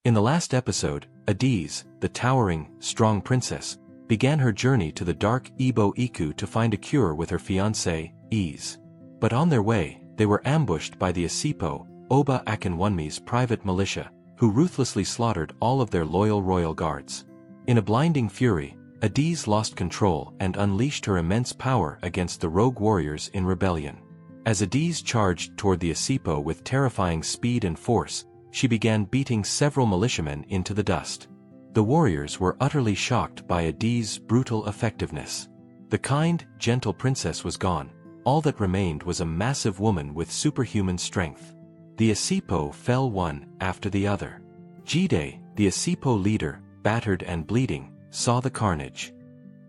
In the last episode, Adiz, the towering, strong princess, began her journey to the dark Ebo Iku to find a cure with her fiancé, Ease. But on their way, they were ambushed by the Asipo, Oba Akinwunmi's private militia, who ruthlessly slaughtered all of their loyal royal guards. In a blinding fury, Adiz lost control and unleashed her immense power against the rogue warriors in rebellion. As Adiz charged toward the Asipo with terrifying speed and force, she began beating several militiamen into the dust. The warriors were utterly shocked by Adiz's brutal effectiveness. The kind, gentle princess was gone. All that remained was a massive woman with superhuman strength. The Asipo fell one after the other. Jide, the Asipo leader, battered and bleeding, saw the carnage.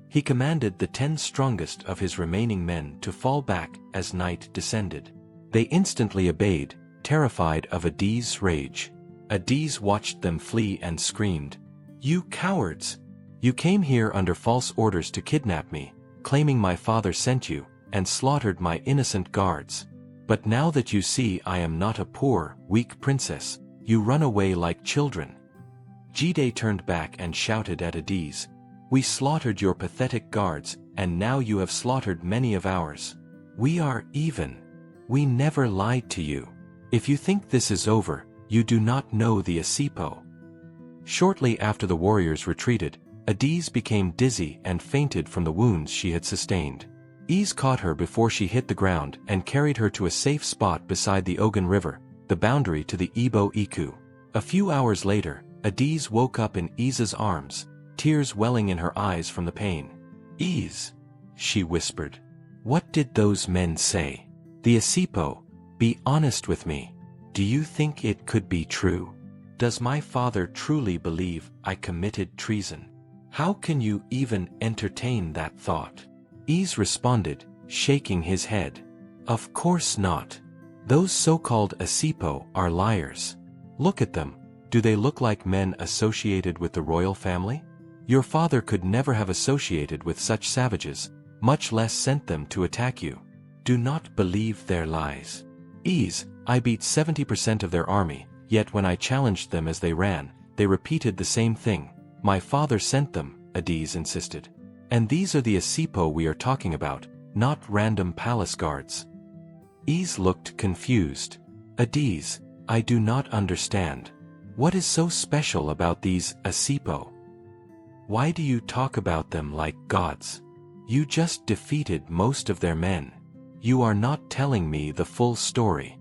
He commanded the 10 strongest of his remaining men to fall back as night descended. They instantly obeyed, terrified of Adiz's rage. Adiz watched them flee and screamed, "You cowards! You came here under false orders to kidnap me, claiming my father sent you, and slaughtered my innocent guards. But now that you see I am not a poor, weak princess, you run away like children." Jide turned back and shouted at Adiz, "We slaughtered your pathetic guards, and now you have slaughtered many of ours. We are even. We never lied to you. If you think this is over, you do not know the Asipo." Shortly after the warriors retreated, Adiz became dizzy and fainted from the wounds she had sustained. Ease caught her before she hit the ground and carried her to a safe spot beside the Ogun River, the boundary to the Ebo Iku. A few hours later, Adiz woke up in Ease's arms, tears welling in her eyes from the pain. "Ease," she whispered. "What did those men say? The Asipo, be honest with me. Do you think it could be true? Does my father truly believe I committed treason? How can you even entertain that thought?" Ease responded, shaking his head. "Of course not. Those so-called Asipo are liars. Look at them. Do they look like men associated with the royal family? Your father could never have associated with such savages, much less sent them to attack you. Do not believe their lies. Ease, I beat 70% of their army, yet when I challenged them as they ran, they repeated the same thing. My father sent them," Adiz insisted. "And these are the Asipo we are talking about, not random palace guards." Ease looked confused. "Adiz, I do not understand. What is so special about these Asipo? Why do you talk about them like gods? You just defeated most of their men. You are not telling me the full story."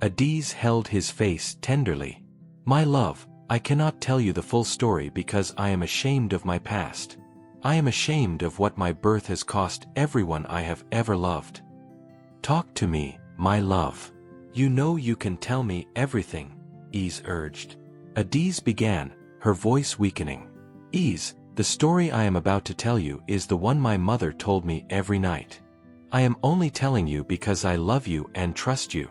Adiz held his face tenderly. "My love, I cannot tell you the full story because I am ashamed of my past. I am ashamed of what my birth has cost everyone I have ever loved. Talk to me, my love. You know you can tell me everything," Ease urged. Adiz began, her voice weakening. "Ease, the story I am about to tell you is the one my mother told me every night. I am only telling you because I love you and trust you."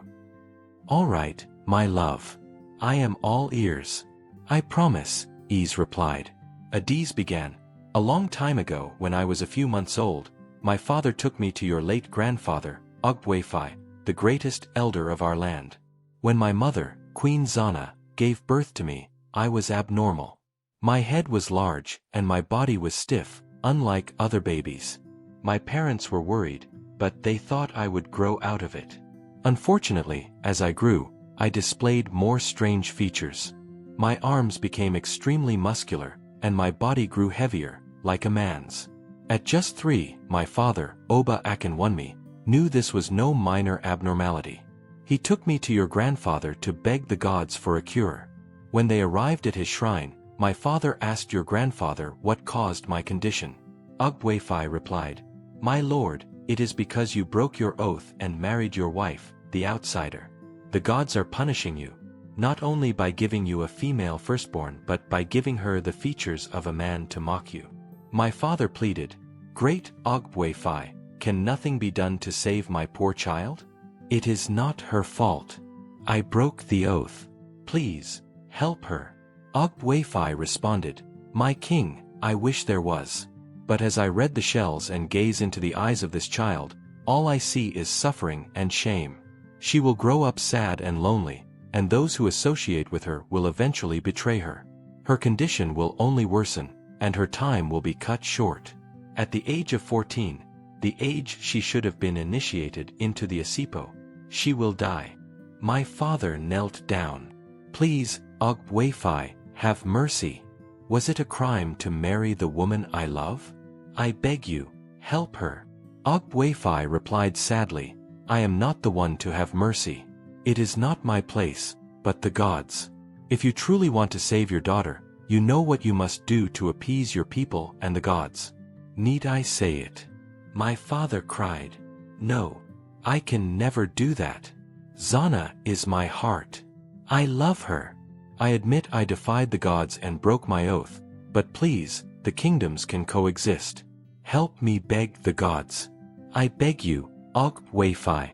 "All right, my love. I am all ears. I promise," Ease replied. Adiz began, "A long time ago when I was a few months old, my father took me to your late grandfather, Ogbuefi, the greatest elder of our land. When my mother, Queen Zana, gave birth to me, I was abnormal. My head was large and my body was stiff, unlike other babies. My parents were worried, but they thought I would grow out of it. Unfortunately, as I grew, I displayed more strange features. My arms became extremely muscular, and my body grew heavier, like a man's. At just 3, my father, Oba Akinwunmi, knew this was no minor abnormality. He took me to your grandfather to beg the gods for a cure. When they arrived at his shrine, my father asked your grandfather what caused my condition. Ogbuefi replied, 'My lord, it is because you broke your oath and married your wife, the outsider. The gods are punishing you, not only by giving you a female firstborn but by giving her the features of a man to mock you.' My father pleaded, 'Great Ogbuefi, can nothing be done to save my poor child? It is not her fault. I broke the oath. Please, help her.' Ogbuefi responded, 'My king, I wish there was. But as I read the shells and gaze into the eyes of this child, all I see is suffering and shame. She will grow up sad and lonely, and those who associate with her will eventually betray her. Her condition will only worsen, and her time will be cut short. At the age of 14, the age she should have been initiated into the Asipo, she will die. My father knelt down. Please, Ogbuefi, have mercy. Was it a crime to marry the woman I love? I beg you, help her. Ogbuefi replied sadly, I am not the one to have mercy. It is not my place, but the gods. If you truly want to save your daughter, you know what you must do to appease your people and the gods. Need I say it? My father cried. No, I can never do that. Zana is my heart. I love her. I admit I defied the gods and broke my oath, but please, the kingdoms can coexist. Help me beg the gods. I beg you, Ogbuefi.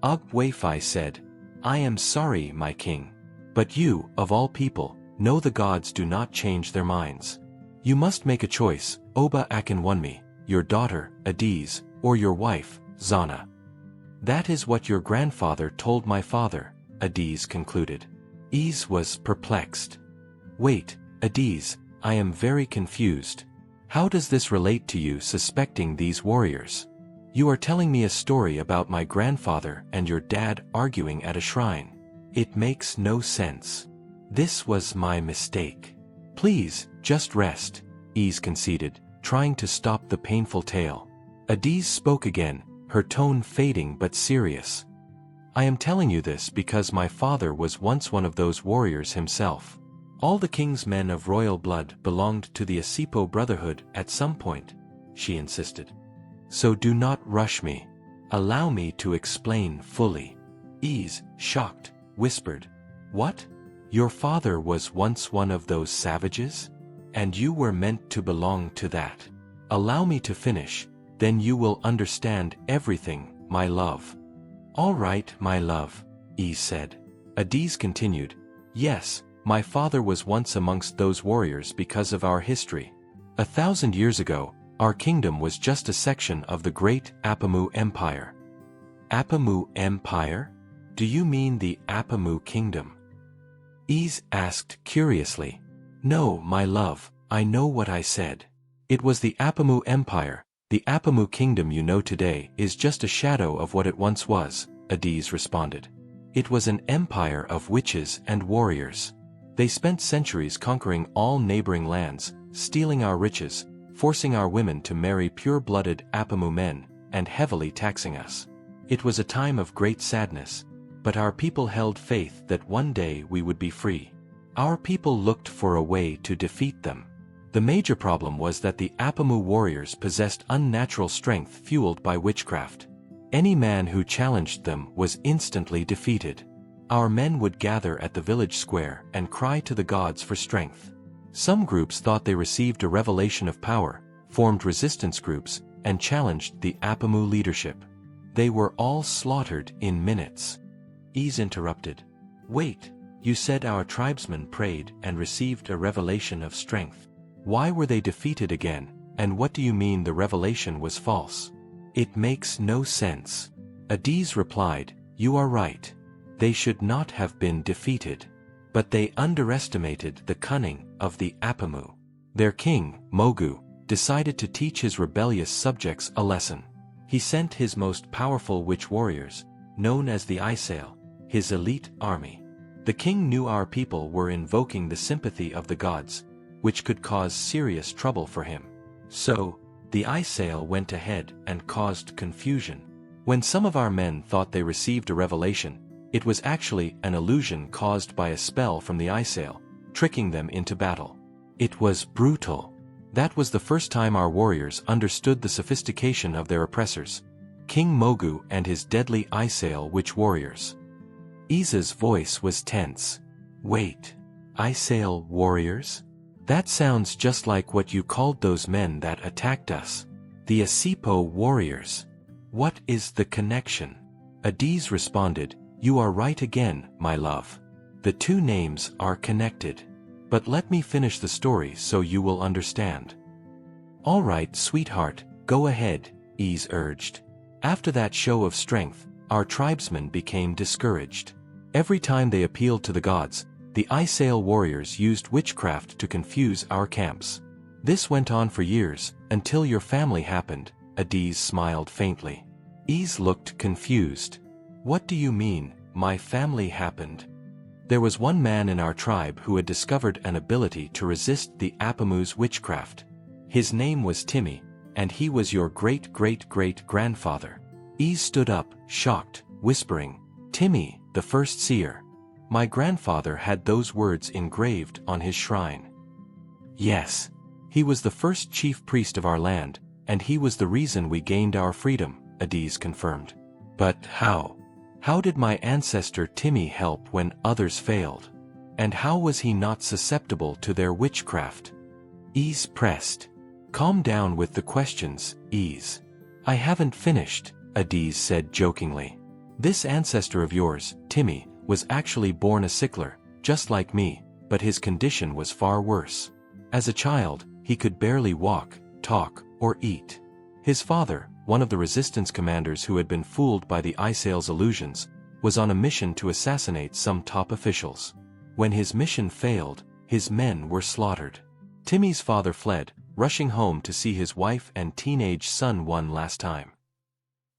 Ogbuefi said, I am sorry, my king. But you, of all people, know the gods do not change their minds. You must make a choice, Oba Akinwunmi, your daughter, Adiz, or your wife, Zana. That is what your grandfather told my father, Adiz concluded. Iz was perplexed. Wait, Adiz, I am very confused. How does this relate to you suspecting these warriors? You are telling me a story about my grandfather and your dad arguing at a shrine. It makes no sense. This was my mistake. Please, just rest, Iz conceded, trying to stop the painful tale. Adiz spoke again, her tone fading but serious. I am telling you this because my father was once one of those warriors himself. All the king's men of royal blood belonged to the Asipo Brotherhood at some point, she insisted. So do not rush me. Allow me to explain fully. Iz, shocked, whispered, What? Your father was once one of those savages? And you were meant to belong to that. Allow me to finish, then you will understand everything, my love. All right, my love, Iz said. Adiz continued, Yes, my father was once amongst those warriors because of our history. 1,000 years ago, our kingdom was just a section of the great Apamu Empire. Apamu Empire? Do you mean the Apamu Kingdom? Iz asked curiously. No, my love, I know what I said. It was the Apamu Empire. The Apamu Kingdom you know today is just a shadow of what it once was, Adiz responded. It was an empire of witches and warriors. They spent centuries conquering all neighboring lands, stealing our riches, forcing our women to marry pure-blooded Apamu men, and heavily taxing us. It was a time of great sadness, but our people held faith that one day we would be free. Our people looked for a way to defeat them. The major problem was that the Apamu warriors possessed unnatural strength fueled by witchcraft. Any man who challenged them was instantly defeated. Our men would gather at the village square and cry to the gods for strength. Some groups thought they received a revelation of power, formed resistance groups, and challenged the Apamu leadership. They were all slaughtered in minutes. Iz interrupted. Wait, you said our tribesmen prayed and received a revelation of strength. Why were they defeated again, and what do you mean the revelation was false? It makes no sense. Adiz replied, You are right. They should not have been defeated. But they underestimated the cunning of the Apamu. Their king, Mogu, decided to teach his rebellious subjects a lesson. He sent his most powerful witch warriors, known as the Isail, his elite army. The king knew our people were invoking the sympathy of the gods, which could cause serious trouble for him. So, the Isail went ahead and caused confusion. When some of our men thought they received a revelation, it was actually an illusion caused by a spell from the Isail, tricking them into battle. It was brutal. That was the first time our warriors understood the sophistication of their oppressors, King Mogu and his deadly Isail witch warriors. Iz's voice was tense. Wait, Isail warriors? That sounds just like what you called those men that attacked us. The Asipo warriors. What is the connection? Adiz responded, You are right again, my love. The two names are connected. But let me finish the story so you will understand. All right, sweetheart, go ahead, Iz urged. After that show of strength, our tribesmen became discouraged. Every time they appealed to the gods, the Isail warriors used witchcraft to confuse our camps. This went on for years, until your family happened. Adise smiled faintly. Ys looked confused. What do you mean, my family happened? There was one man in our tribe who had discovered an ability to resist the Apamu's witchcraft. His name was Timmy, and he was your great-great-great-grandfather. Ys stood up, shocked, whispering, Timmy, the first seer. My grandfather had those words engraved on his shrine. Yes. He was the first chief priest of our land, and he was the reason we gained our freedom, Adise confirmed. But how? How did my ancestor Timmy help when others failed? And how was he not susceptible to their witchcraft? Ys pressed. Calm down with the questions, Ys. I haven't finished, Adise said jokingly. This ancestor of yours, Timmy, was actually born a sickler, just like me, but his condition was far worse. As a child, he could barely walk, talk, or eat. His father, one of the resistance commanders who had been fooled by the Isail's illusions, was on a mission to assassinate some top officials. When his mission failed, his men were slaughtered. Timmy's father fled, rushing home to see his wife and teenage son one last time.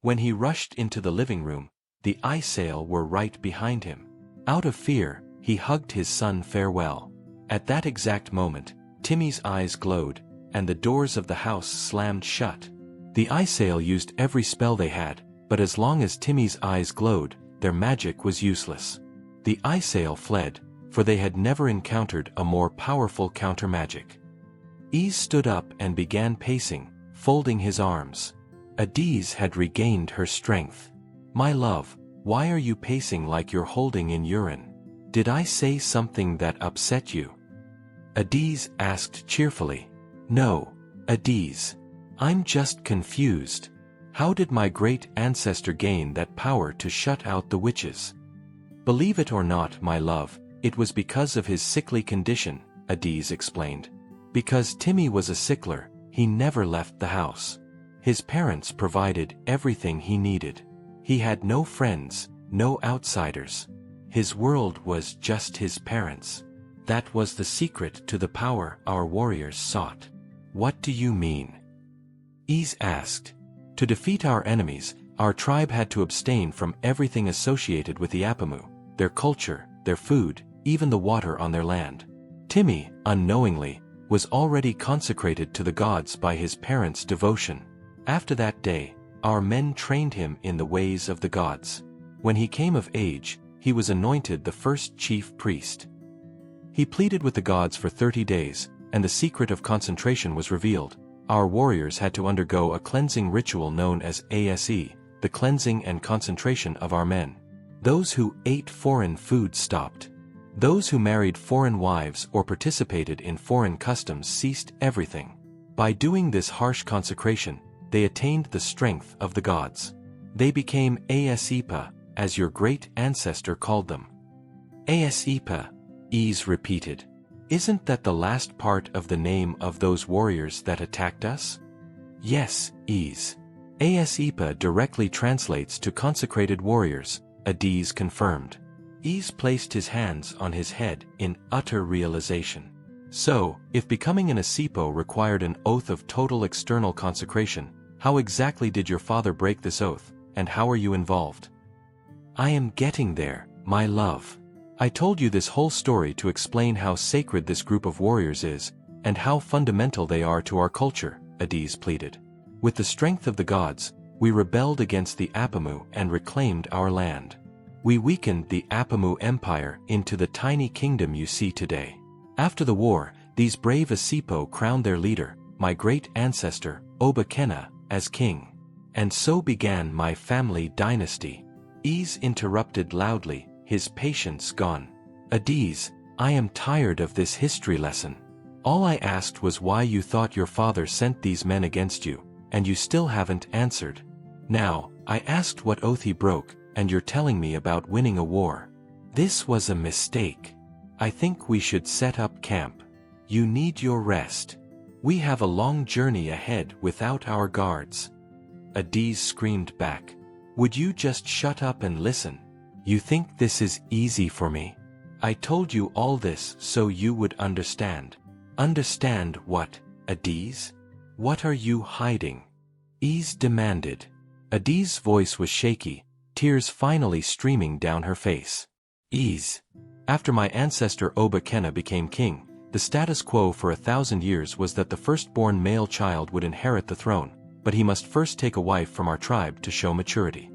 When he rushed into the living room, the Isail were right behind him. Out of fear, he hugged his son farewell. At that exact moment, Timmy's eyes glowed, and the doors of the house slammed shut. The Isail used every spell they had, but as long as Timmy's eyes glowed, their magic was useless. The Isail fled, for they had never encountered a more powerful counter-magic. Ys stood up and began pacing, folding his arms. Adise had regained her strength. My love, why are you pacing like you're holding in urine? Did I say something that upset you? Adise asked cheerfully. No, Adise. I'm just confused. How did my great ancestor gain that power to shut out the witches? Believe it or not, my love, it was because of his sickly condition, Adise explained. Because Timmy was a sickler, he never left the house. His parents provided everything he needed. He had no friends, no outsiders. His world was just his parents. That was the secret to the power our warriors sought. What do you mean? Ys asked. To defeat our enemies, our tribe had to abstain from everything associated with the Apamu, their culture, their food, even the water on their land. Timmy, unknowingly, was already consecrated to the gods by his parents' devotion. After that day, our men trained him in the ways of the gods. When he came of age, he was anointed the first chief priest. He pleaded with the gods for 30 days, and the secret of concentration was revealed. Our warriors had to undergo a cleansing ritual known as ASE, the cleansing and concentration of our men. Those who ate foreign food stopped. Those who married foreign wives or participated in foreign customs ceased everything. By doing this harsh consecration, they attained the strength of the gods. They became Asepa, as your great ancestor called them. Asepa, Ys repeated. Isn't that the last part of the name of those warriors that attacked us? Yes, Ys. Asepa directly translates to consecrated warriors, Adise confirmed. Ys placed his hands on his head in utter realization. So, if becoming an Asepo required an oath of total external consecration, how exactly did your father break this oath, and how are you involved? I am getting there, my love. I told you this whole story to explain how sacred this group of warriors is, and how fundamental they are to our culture, Adise pleaded. With the strength of the gods, we rebelled against the Apamu and reclaimed our land. We weakened the Apamu Empire into the tiny kingdom you see today. After the war, these brave Asepo crowned their leader, my great ancestor, Obakena, as king. And so began my family dynasty. Ys interrupted loudly, his patience gone. Adise, I am tired of this history lesson. All I asked was why you thought your father sent these men against you, and you still haven't answered. Now, I asked what oath he broke, and you're telling me about winning a war. This was a mistake. I think we should set up camp. You need your rest. We have a long journey ahead without our guards. Adise screamed back. Would you just shut up and listen? You think this is easy for me? I told you all this so you would understand. Understand what, Adise? What are you hiding? Ys demanded. Adise's voice was shaky, tears finally streaming down her face. Ys. After my ancestor Oba Kenna became king, the status quo for 1,000 years was that the firstborn male child would inherit the throne, but he must first take a wife from our tribe to show maturity.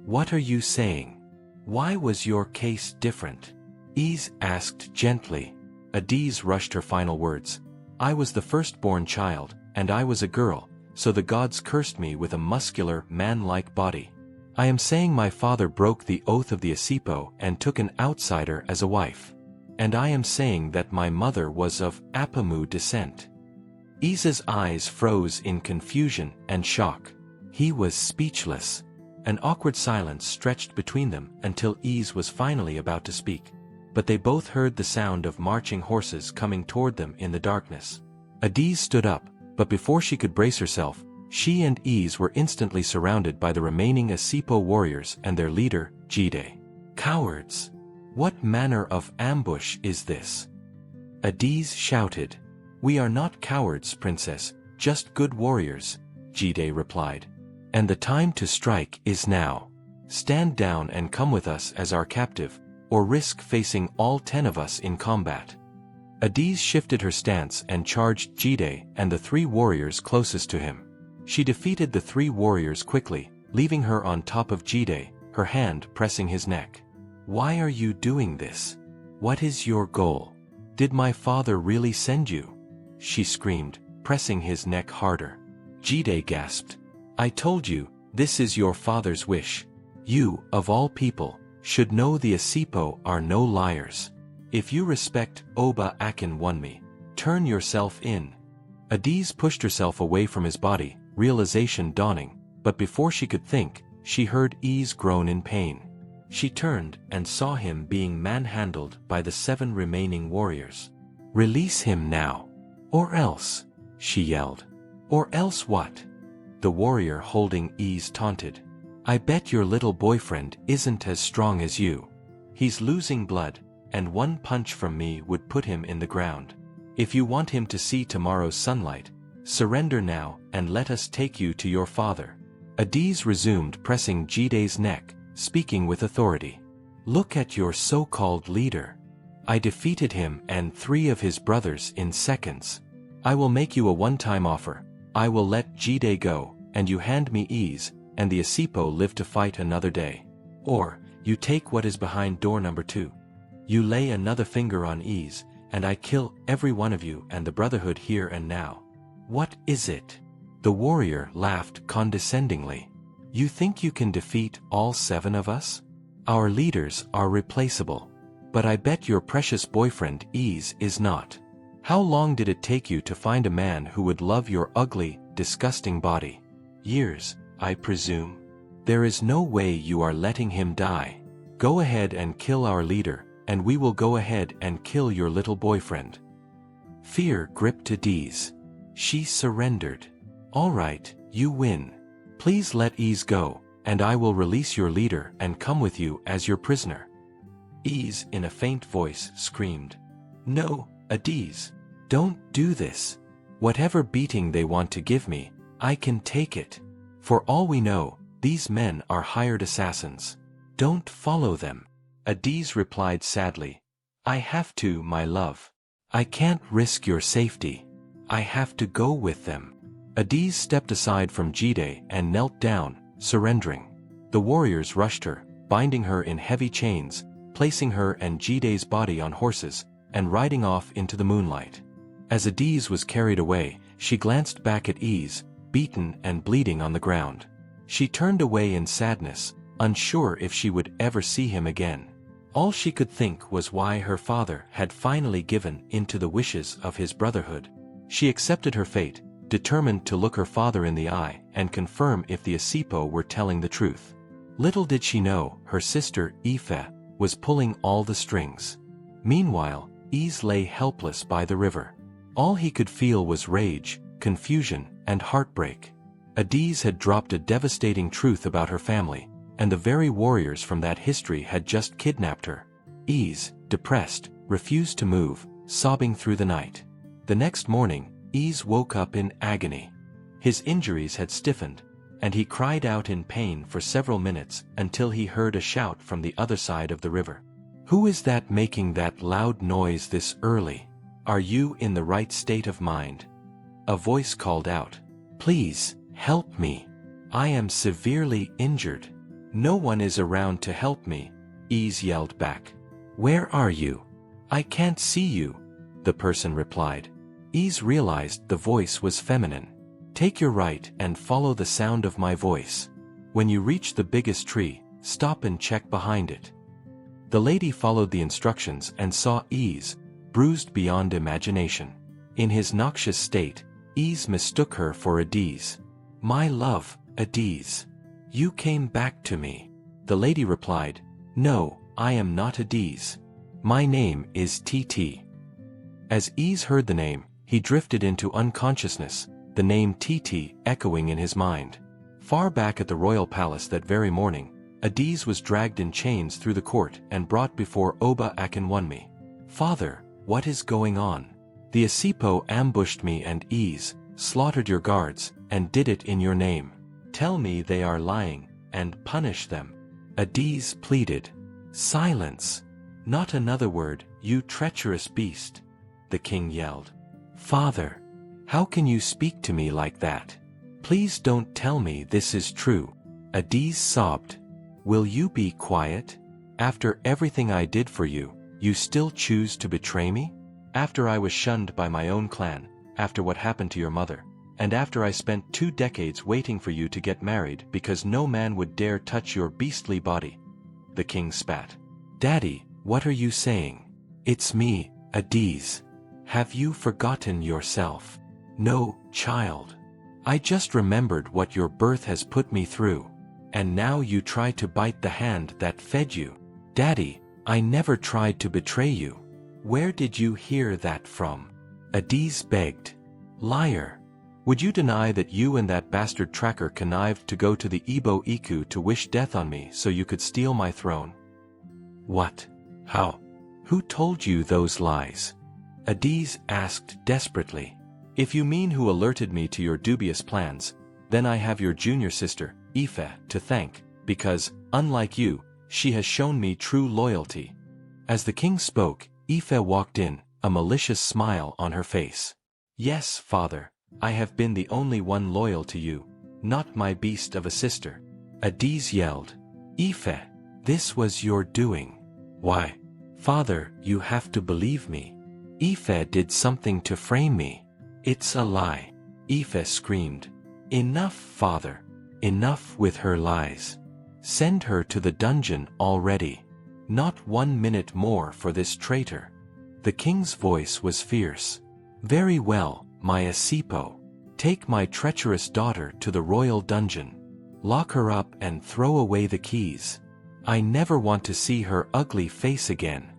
What are you saying? Why was your case different? Ys asked gently. Adise rushed her final words. I was the firstborn child, and I was a girl, so the gods cursed me with a muscular, man-like body. I am saying my father broke the oath of the Asipo and took an outsider as a wife. And I am saying that my mother was of Apamu descent. Is's eyes froze in confusion and shock. He was speechless. An awkward silence stretched between them until Ys was finally about to speak. But they both heard the sound of marching horses coming toward them in the darkness. Adise stood up, but before she could brace herself, she and Ys were instantly surrounded by the remaining Asipo warriors and their leader, Jide. Cowards! What manner of ambush is this? Adise shouted. We are not cowards, princess, just good warriors, Jide replied. And the time to strike is now. Stand down and come with us as our captive, or risk facing all 10 of us in combat. Adise shifted her stance and charged Jide and the 3 warriors closest to him. She defeated the 3 warriors quickly, leaving her on top of Jide, her hand pressing his neck. Why are you doing this? What is your goal? Did my father really send you? She screamed, pressing his neck harder. Jide gasped. I told you, this is your father's wish. You, of all people, should know the Asipo are no liars. If you respect Oba Akinwunmi, turn yourself in. Adise pushed herself away from his body, realization dawning, but before she could think, she heard Ys groan in pain. She turned and saw him being manhandled by the 7 remaining warriors. Release him now. Or else, she yelled. Or else what? The warrior holding Ys taunted. I bet your little boyfriend isn't as strong as you. He's losing blood, and 1 punch from me would put him in the ground. If you want him to see tomorrow's sunlight, surrender now and let us take you to your father. Adise resumed pressing Jide's neck, speaking with authority. Look at your so-called leader. I defeated him and 3 of his brothers in seconds. I will make you a one-time offer. I will let Jide go, and you hand me Ys, and the Asipo live to fight another day. Or, you take what is behind door number 2. You lay another finger on Ys, and I kill every one of you and the Brotherhood here and now. What is it? The warrior laughed condescendingly. You think you can defeat all 7 of us? Our leaders are replaceable. But I bet your precious boyfriend Ys is not. How long did it take you to find a man who would love your ugly, disgusting body? Years, I presume. There is no way you are letting him die. Go ahead and kill our leader, and we will go ahead and kill your little boyfriend. Fear gripped Adise. She surrendered. All right, you win. Please let Ys go, and I will release your leader and come with you as your prisoner. Ys, in a faint voice, screamed. No, Adise. Don't do this. Whatever beating they want to give me, I can take it. For all we know, these men are hired assassins. Don't follow them. Adise replied sadly. I have to, my love. I can't risk your safety. I have to go with them. Adise stepped aside from Jide and knelt down, surrendering. The warriors rushed her, binding her in heavy chains, placing her and Jide's body on horses, and riding off into the moonlight. As Adise was carried away, she glanced back at Ys, beaten and bleeding on the ground. She turned away in sadness, unsure if she would ever see him again. All she could think was why her father had finally given in to the wishes of his brotherhood. She accepted her fate, determined to look her father in the eye and confirm if the Asipo were telling the truth. Little did she know, her sister, Ife, was pulling all the strings. Meanwhile, Ys lay helpless by the river. All he could feel was rage, confusion, and heartbreak. Adise had dropped a devastating truth about her family, and the very warriors from that history had just kidnapped her. Ys, depressed, refused to move, sobbing through the night. The next morning, Ys woke up in agony. His injuries had stiffened, and he cried out in pain for several minutes until he heard a shout from the other side of the river. "Who is that making that loud noise this early? Are you in the right state of mind?" A voice called out, "Please, help me. I am severely injured." "No one is around to help me," Ys yelled back. "Where are you? I can't see you," the person replied. Ys realized the voice was feminine. "Take your right and follow the sound of my voice. When you reach the biggest tree, stop and check behind it." The lady followed the instructions and saw Ys, bruised beyond imagination. In his noxious state, Ys mistook her for Adise. "My love, Adise. You came back to me." The lady replied, "No, I am not Adise. My name is TT." As Ys heard the name, he drifted into unconsciousness, the name TT echoing in his mind. Far back at the royal palace that very morning, Adise was dragged in chains through the court and brought before Oba Akinwunmi. "Father, what is going on? The Asipo ambushed me and Ys, slaughtered your guards, and did it in your name. Tell me they are lying, and punish them." Adise pleaded. "Silence! Not another word, you treacherous beast!" the king yelled. "Father, how can you speak to me like that? Please don't tell me this is true." Adise sobbed. "Will you be quiet? After everything I did for you, you still choose to betray me? After I was shunned by my own clan, after what happened to your mother, and after I spent 2 decades waiting for you to get married because no man would dare touch your beastly body." The king spat. "Daddy, what are you saying? It's me, Adise. Have you forgotten yourself?" "No, child. I just remembered what your birth has put me through. And now you try to bite the hand that fed you." "Daddy, I never tried to betray you. Where did you hear that from?" Adise begged. "Liar. Would you deny that you and that bastard tracker connived to go to the Igbo Iku to wish death on me so you could steal my throne?" "What? How? Who told you those lies?" Adise asked desperately. "If you mean who alerted me to your dubious plans, then I have your junior sister, Ife, to thank, because, unlike you, she has shown me true loyalty." As the king spoke, Ife walked in, a malicious smile on her face. "Yes, father, I have been the only one loyal to you, not my beast of a sister." Adise yelled. "Ife, this was your doing." "Why? Father, you have to believe me. Ife did something to frame me." "It's a lie," Ife screamed. "Enough, father. Enough with her lies. Send her to the dungeon already. Not 1 minute more for this traitor." The king's voice was fierce. "Very well, my Asipo. Take my treacherous daughter to the royal dungeon. Lock her up and throw away the keys. I never want to see her ugly face again."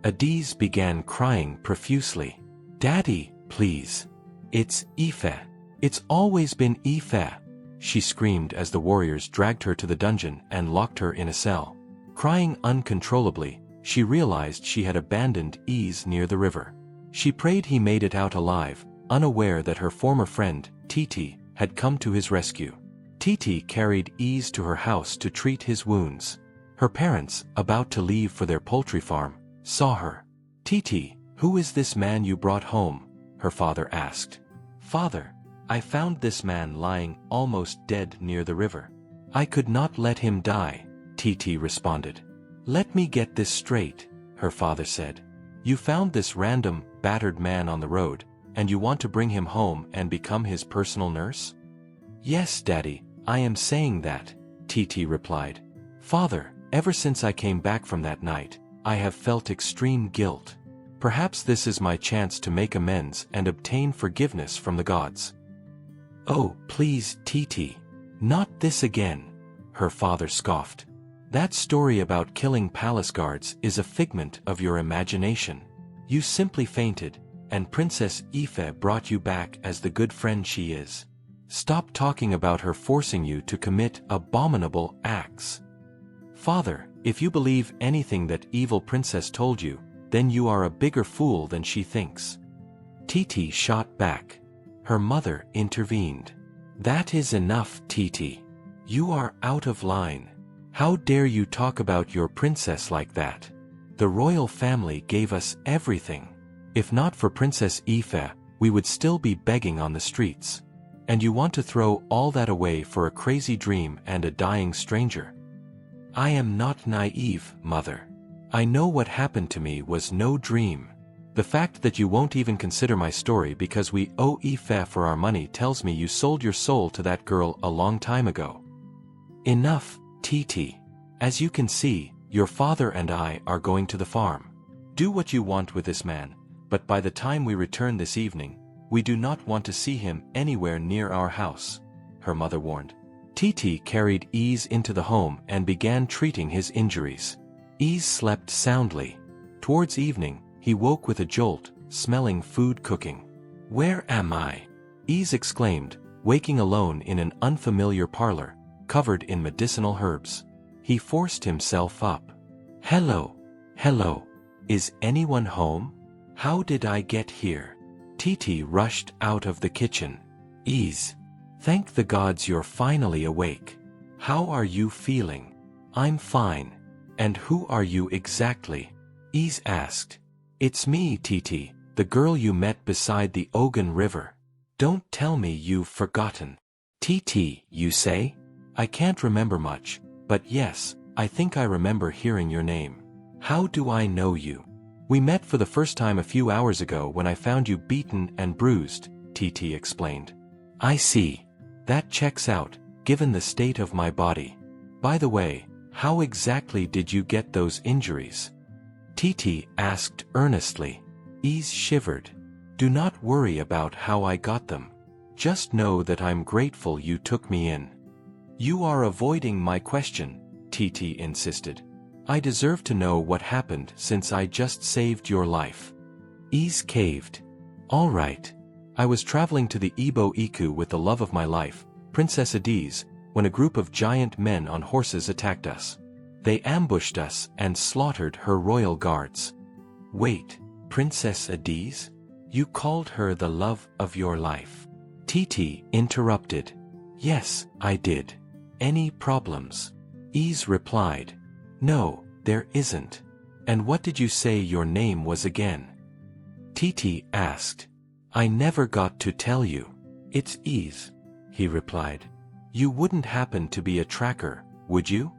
Adise began crying profusely. "Daddy, please. It's Ife. It's always been Ife," she screamed as the warriors dragged her to the dungeon and locked her in a cell. Crying uncontrollably, she realized she had abandoned Ys near the river. She prayed he made it out alive, unaware that her former friend, Titi, had come to his rescue. Titi carried Ys to her house to treat his wounds. Her parents, about to leave for their poultry farm, saw her. "Titi, who is this man you brought home?" her father asked. "Father, I found this man lying almost dead near the river. I could not let him die," Titi responded. "Let me get this straight," her father said. "You found this random, battered man on the road, and you want to bring him home and become his personal nurse?" "Yes, Daddy, I am saying that," Titi replied. "Father, ever since I came back from that night, I have felt extreme guilt. Perhaps this is my chance to make amends and obtain forgiveness from the gods." "Oh, please, Titi. Not this again," her father scoffed. "That story about killing palace guards is a figment of your imagination. You simply fainted, and Princess Ife brought you back as the good friend she is. Stop talking about her forcing you to commit abominable acts. Father, if you believe anything that evil princess told you, then you are a bigger fool than she thinks. Titi shot back. Her mother intervened. That is enough, Titi. You are out of line. How dare you talk about your princess like that? The royal family gave us everything. If not for Princess Ife, we would still be begging on the streets. And you want to throw all that away for a crazy dream and a dying stranger? I am not naive, Mother. I know what happened to me was no dream. The fact that you won't even consider my story because we owe Ife for our money tells me you sold your soul to that girl a long time ago. Enough, Titi. As you can see, your father and I are going to the farm. Do what you want with this man, but by the time we return this evening, we do not want to see him anywhere near our house, her mother warned. Titi carried Ease into the home and began treating his injuries. Ease slept soundly. Towards evening, he woke with a jolt, smelling food cooking. Where am I? Ease exclaimed, waking alone in an unfamiliar parlor, covered in medicinal herbs. He forced himself up. Hello. Hello. Is anyone home? How did I get here? Titi rushed out of the kitchen. Ease. Thank the gods you're finally awake. How are you feeling? I'm fine. And who are you exactly? Ease asked. It's me, Titi, the girl you met beside the Ogun River. Don't tell me you've forgotten. Titi, you say? I can't remember much, but yes, I think I remember hearing your name. How do I know you? We met for the first time a few hours ago when I found you beaten and bruised, Titi explained. I see. That checks out, given the state of my body. By the way, how exactly did you get those injuries? Titi asked earnestly. Ease shivered. Do not worry about how I got them. Just know that I'm grateful you took me in. You are avoiding my question, Titi insisted. I deserve to know what happened since I just saved your life. Ease caved. All right. I was traveling to the Ibo Iku with the love of my life, Princess Adiz, when a group of giant men on horses attacked us. They ambushed us and slaughtered her royal guards. Wait, Princess Adiz? You called her the love of your life? Titi interrupted. Yes, I did. Any problems? Ease replied. No, there isn't. And what did you say your name was again? Titi asked. I never got to tell you. It's Ease, he replied. You wouldn't happen to be a tracker, would you?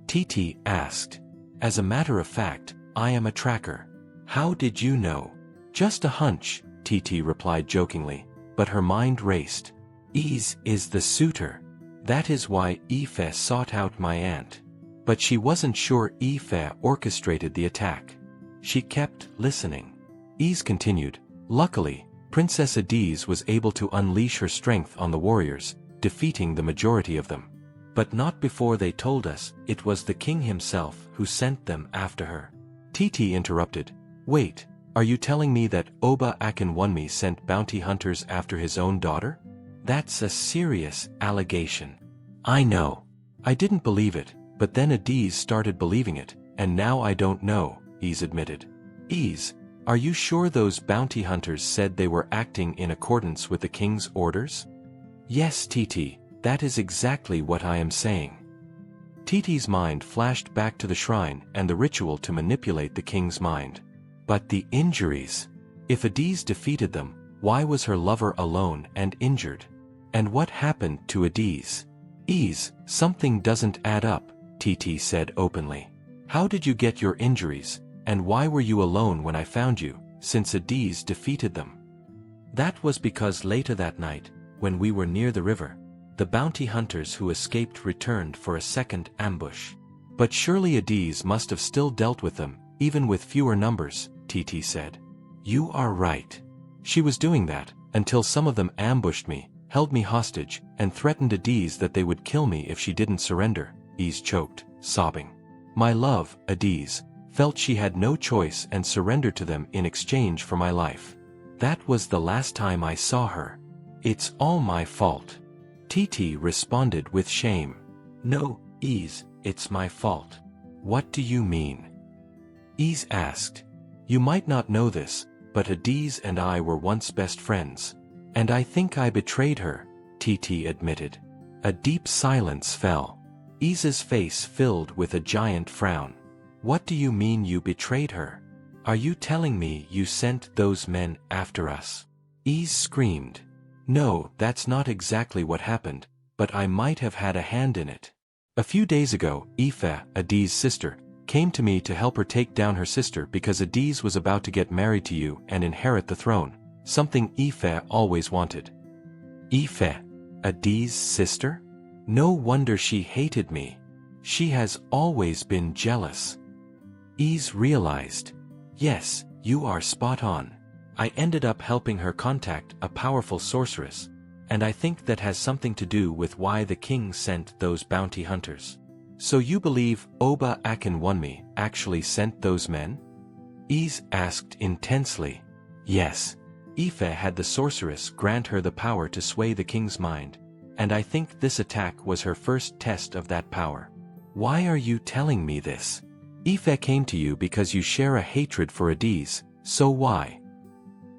Titi asked. As a matter of fact, I am a tracker. How did you know? Just a hunch, Titi replied jokingly, but her mind raced. Ease is the suitor. That is why Ife sought out my aunt. But she wasn't sure Ife orchestrated the attack. She kept listening. Ease continued. Luckily, Princess Adiz was able to unleash her strength on the warriors, defeating the majority of them. But not before they told us it was the king himself who sent them after her. Titi interrupted. Wait, are you telling me that Oba Akinwunmi sent bounty hunters after his own daughter? That's a serious allegation. I know. I didn't believe it, but then Adiz started believing it, and now I don't know, Ease admitted. Ease, are you sure those bounty hunters said they were acting in accordance with the king's orders? Yes, Titi, that is exactly what I am saying. Titi's mind flashed back to the shrine and the ritual to manipulate the king's mind. But the injuries. If Adiz defeated them, why was her lover alone and injured? And what happened to Adiz? Ease, something doesn't add up, Titi said openly. How did you get your injuries, and why were you alone when I found you, since Adiz defeated them? That was because later that night, when we were near the river, the bounty hunters who escaped returned for a second ambush. But surely Adiz must have still dealt with them, even with fewer numbers, Titi said. You are right. She was doing that, until some of them ambushed me, held me hostage, and threatened Adiz that they would kill me if she didn't surrender, Ease choked, sobbing. My love, Adiz, felt she had no choice and surrendered to them in exchange for my life. That was the last time I saw her. it's all my fault. Titi responded with shame. No, Ease, it's my fault. What do you mean? Ease asked. You might not know this, but Adeze and I were once best friends. And I think I betrayed her, Titi admitted. A deep silence fell. Ease's face filled with a giant frown. What do you mean you betrayed her? Are you telling me you sent those men after us? Ease screamed. No, that's not exactly what happened, but I might have had a hand in it. A few days ago, Ife, Adeze's sister, came to me to help her take down her sister because Adeze was about to get married to you and inherit the throne, something Ife always wanted. Ife, Adeze's sister? No wonder she hated me. She has always been jealous. Ease realized. Yes, you are spot on. I ended up helping her contact a powerful sorceress, and I think that has something to do with why the king sent those bounty hunters. So you believe Oba Akinwunmi actually sent those men? Ease asked intensely. Yes. Ife had the sorceress grant her the power to sway the king's mind, and I think this attack was her first test of that power. Why are you telling me this? Ife came to you because you share a hatred for Adeze, so why?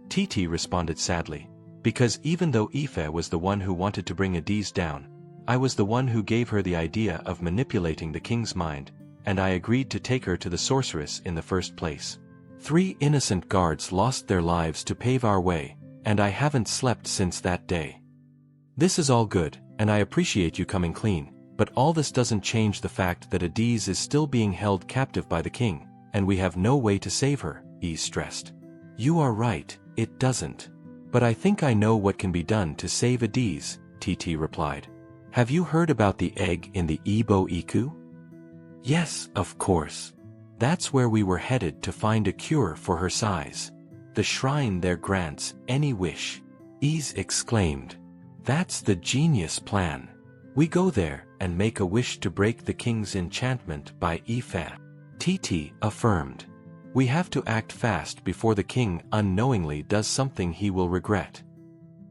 Titi responded sadly. Because even though Ife was the one who wanted to bring Adeze down, I was the one who gave her the idea of manipulating the king's mind, and I agreed to take her to the sorceress in the first place. 3 innocent guards lost their lives to pave our way, and I haven't slept since that day. This is all good, and I appreciate you coming clean, but all this doesn't change the fact that Adeze is still being held captive by the king, and we have no way to save her, Ease stressed. You are right, it doesn't. But I think I know what can be done to save Adeze, Titi replied. Have you heard about the egg in the Ibo Iku? Yes, of course. That's where we were headed to find a cure for her size. The shrine there grants any wish. Ease exclaimed. That's the genius plan. We go there and make a wish to break the king's enchantment by Ife. Titi affirmed. We have to act fast before the king unknowingly does something he will regret.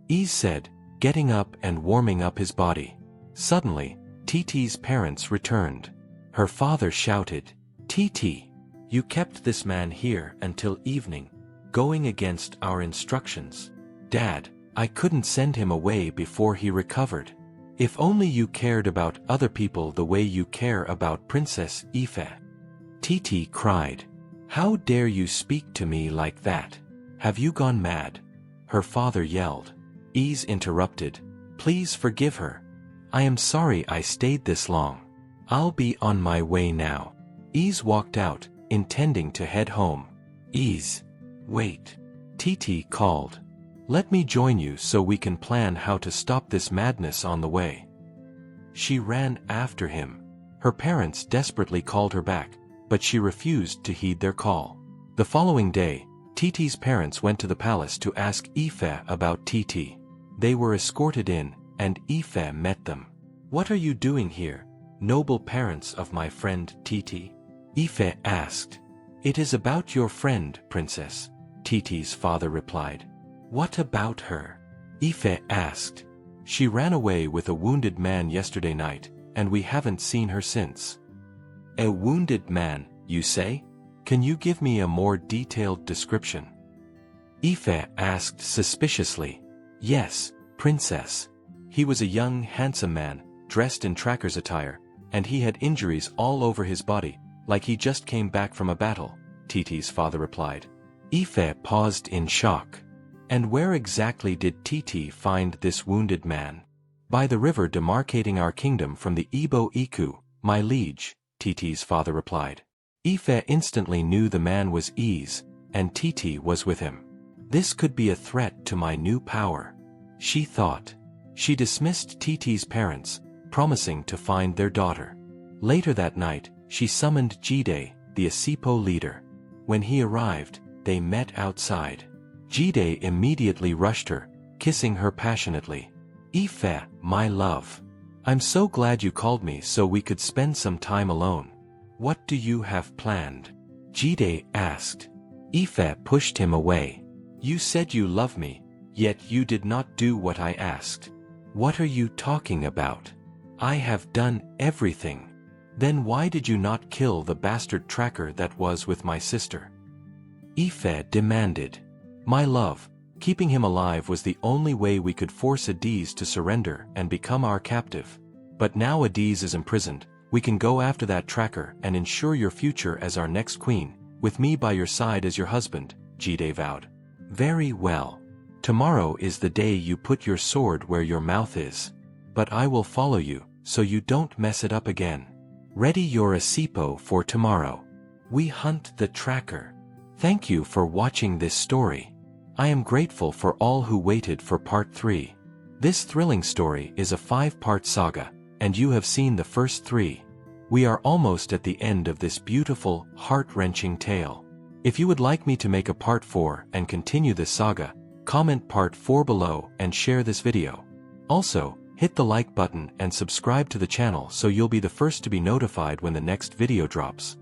Ease said, getting up and warming up his body. Suddenly, Titi's parents returned. Her father shouted, Titi, you kept this man here until evening, going against our instructions. Dad, I couldn't send him away before he recovered. If only you cared about other people the way you care about Princess Ife. Titi cried. How dare you speak to me like that? Have you gone mad? Her father yelled. Ease interrupted. Please forgive her. I am sorry I stayed this long. I'll be on my way now. Ease walked out, intending to head home. Ease. Wait. Titi called. Let me join you so we can plan how to stop this madness on the way. She ran after him. Her parents desperately called her back, but she refused to heed their call. The following day, Titi's parents went to the palace to ask Ife about Titi. They were escorted in, and Ife met them. What are you doing here, noble parents of my friend Titi? Ife asked. It is about your friend, princess, Titi's father replied. What about her? Ife asked. She ran away with a wounded man yesterday night, and we haven't seen her since. A wounded man, you say? Can you give me a more detailed description? Ife asked suspiciously. Yes, princess. He was a young, handsome man, dressed in tracker's attire, and he had injuries all over his body, like he just came back from a battle, Titi's father replied. Ife paused in shock. And where exactly did Titi find this wounded man? By the river demarcating our kingdom from the Ibo Iku, my liege, Titi's father replied. Ife instantly knew the man was Ease, and Titi was with him. This could be a threat to my new power, she thought. She dismissed Titi's parents, promising to find their daughter. Later that night, she summoned Jide, the Asipo leader. When he arrived, they met outside. Jide immediately rushed her, kissing her passionately. Ife, my love. I'm so glad you called me so we could spend some time alone. What do you have planned? Jide asked. Ife pushed him away. You said you love me, Yet you did not do what I asked. What are you talking about? I have done everything. Then why did you not kill the bastard tracker that was with my sister? Ife demanded. My love, keeping him alive was the only way we could force Adiz to surrender and become our captive. But now Adiz is imprisoned, we can go after that tracker and ensure your future as our next queen, with me by your side as your husband, Jide vowed. Very well. Tomorrow is the day you put your sword where your mouth is. But I will follow you, so you don't mess it up again. Ready your asipo for tomorrow. We hunt the tracker. Thank you for watching this story. I am grateful for all who waited for part 3. This thrilling story is a 5-part saga, and you have seen the first 3. We are almost at the end of this beautiful, heart-wrenching tale. If you would like me to make a part 4 and continue this saga, comment part 4 below and share this video. Also, hit the like button and subscribe to the channel so you'll be the first to be notified when the next video drops.